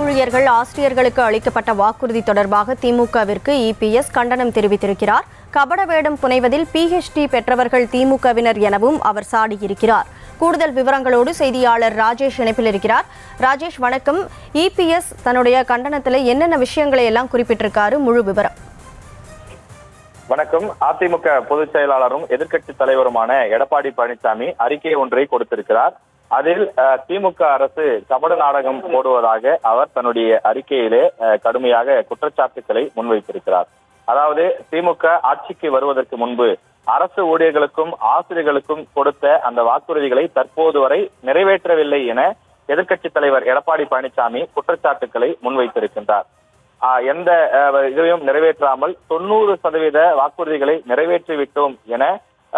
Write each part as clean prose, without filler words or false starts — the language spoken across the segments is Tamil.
ஊழியர்கள் ஆசிரியர்களுக்கு அளிக்கப்பட்ட வாக்குறுதி தொடர்பாக திமுகவிற்கு இபிஎஸ் கண்டனம் தெரிவித்திருக்கிறார். கபட வேடம் புனைவதில் PhD பெற்றவர்கள் திமுகவினர் எனவும் அவர் சாடியிருக்கிறார். கூடுதல் விவரங்களோடு செய்தியாளர் ராஜேஷ் இணைப்பில் இருக்கிறார். ராஜேஷ் வணக்கம். இபிஎஸ் தன்னுடைய கண்டனத்தில் என்னென்ன விஷயங்களை எல்லாம் குறிப்பிட்டிருக்காரு, முழு விவரம். வணக்கம். அதிமுக பொதுச் செயலாளரும் எதிர்க்கட்சி தலைவருமான எடப்பாடி பழனிசாமி அறிக்கை ஒன்றை கொடுத்திருக்கிறார். அதில் திமுக அரசு கபட நாடகம் போடுவதாக அவர் தன்னுடைய அறிக்கையிலே கடுமையாக குற்றச்சாட்டுக்களை முன்வைத்திருக்கிறார். அதாவது திமுக ஆட்சிக்கு வருவதற்கு முன்பு அரசு ஊழியர்களுக்கும் ஆசிரியர்களுக்கும் கொடுத்த அந்த வாக்குறுதிகளை தற்போது வரை நிறைவேற்றவில்லை என எதிர்க்கட்சி தலைவர் எடப்பாடி பழனிசாமி குற்றச்சாட்டுக்களை முன்வைத்திருக்கின்றார். எந்த இதையும் நிறைவேற்றாமல் 90% வாக்குறுதிகளை நிறைவேற்றிவிட்டோம் என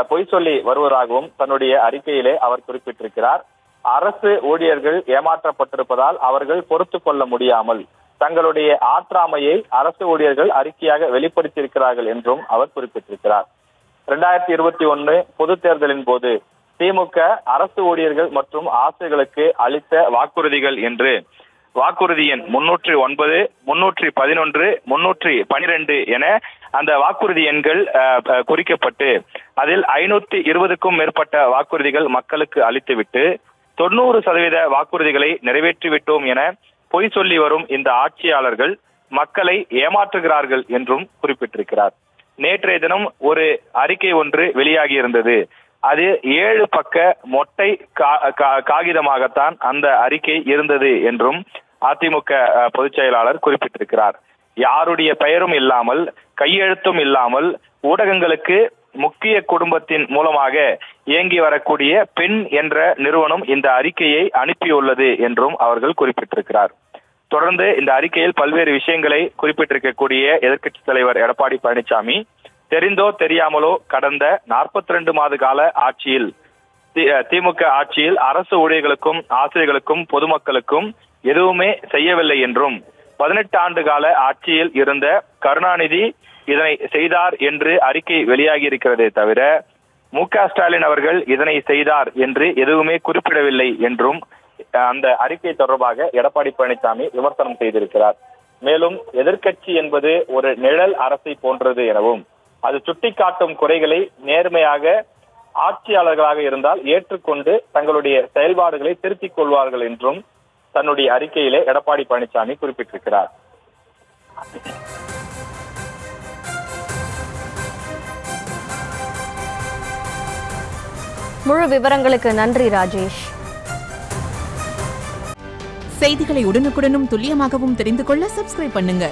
பொய் சொல்லி வருவதாகவும் தன்னுடைய அறிக்கையிலே அவர் குறிப்பிட்டிருக்கிறார். அரசு ஊழியர்கள் ஏமாற்றப்பட்டிருப்பதால் அவர்கள் பொறுத்து கொள்ள முடியாமல் தங்களுடைய ஆற்றாமையை அரசு ஊழியர்கள் அறிக்கையாக வெளிப்படுத்தியிருக்கிறார்கள் என்றும் அவர் குறிப்பிட்டிருக்கிறார். 2021 பொது தேர்தலின் போது திமுக அரசு ஊழியர்கள் மற்றும் ஆசிரியர்களுக்கு அளித்த வாக்குறுதிகள் என்று வாக்குறுதி எண் 309, 311, 312 என அந்த வாக்குறுதி எண்கள் குறிக்கப்பட்டு அதில் 520க்கும் மேற்பட்ட வாக்குறுதிகள் மக்களுக்கு அளித்துவிட்டு 90% வாக்குறுதிகளை நிறைவேற்றிவிட்டோம் என பொய் சொல்லி வரும் இந்த ஆட்சியாளர்கள் மக்களை ஏமாற்றுகிறார்கள் என்றும் குறிப்பிட்டிருக்கிறார். நேற்றைய தினம் ஒரு அறிக்கை ஒன்று வெளியாகி இருந்தது. அது 7 பக்க மொட்டை காகிதமாகத்தான் அந்த அறிக்கை இருந்தது என்றும் அதிமுக பொதுச் செயலாளர் குறிப்பிட்டிருக்கிறார். யாருடைய பெயரும் இல்லாமல் கையெழுத்தும் இல்லாமல் ஊடகங்களுக்கு முக்கிய குடும்பத்தின் மூலமாக இயங்கி வரக்கூடிய பெண் என்ற நிறுவனம் இந்த அறிக்கையை அனுப்பியுள்ளது என்றும் அவர்கள் குறிப்பிட்டிருக்கிறார். தொடர்ந்து இந்த அறிக்கையில் பல்வேறு விஷயங்களை குறிப்பிட்டிருக்கக்கூடிய எதிர்க்கட்சி தலைவர் எடப்பாடி பழனிசாமி தெரிந்தோ தெரியாமலோ கடந்த 42 மாத கால ஆட்சியில் திமுக ஆட்சியில் அரசு ஊழியர்களுக்கும் ஆசிரியர்களுக்கும் பொதுமக்களுக்கும் எதுவுமே செய்யவில்லை என்றும் 18 ஆண்டு கால ஆட்சியில் இருந்த கருணாநிதி இதனை செய்தார் என்று அறிக்கை வெளியாகி இருக்கிறதே தவிர மு.க. ஸ்டாலின் அவர்கள் இதனை செய்தார் என்று எதுவுமே குறிப்பிடவில்லை என்றும் அந்த அறிக்கை தொடர்பாக எடப்பாடி பழனிசாமி விமர்சனம் செய்திருக்கிறார். மேலும் எதிர்க்கட்சி என்பது ஒரு நிழல் அரசை போன்றது எனவும் அது சுட்டிக்காட்டும் குறைகளை நேர்மையாக ஆட்சியாளர்களாக இருந்தால் ஏற்றுக்கொண்டு தங்களுடைய செயல்பாடுகளை திருத்திக் கொள்வார்கள் என்றும் தன்னுடைய அறிக்கையிலே எடப்பாடி பழனிசாமி குறிப்பிட்டிருக்கிறார். முழு விவரங்களுக்கு நன்றி ராஜேஷ். செய்திகளை உடனுக்குடனும் துல்லியமாகவும் தெரிந்து கொள்ள சப்ஸ்கிரைப் பண்ணுங்க.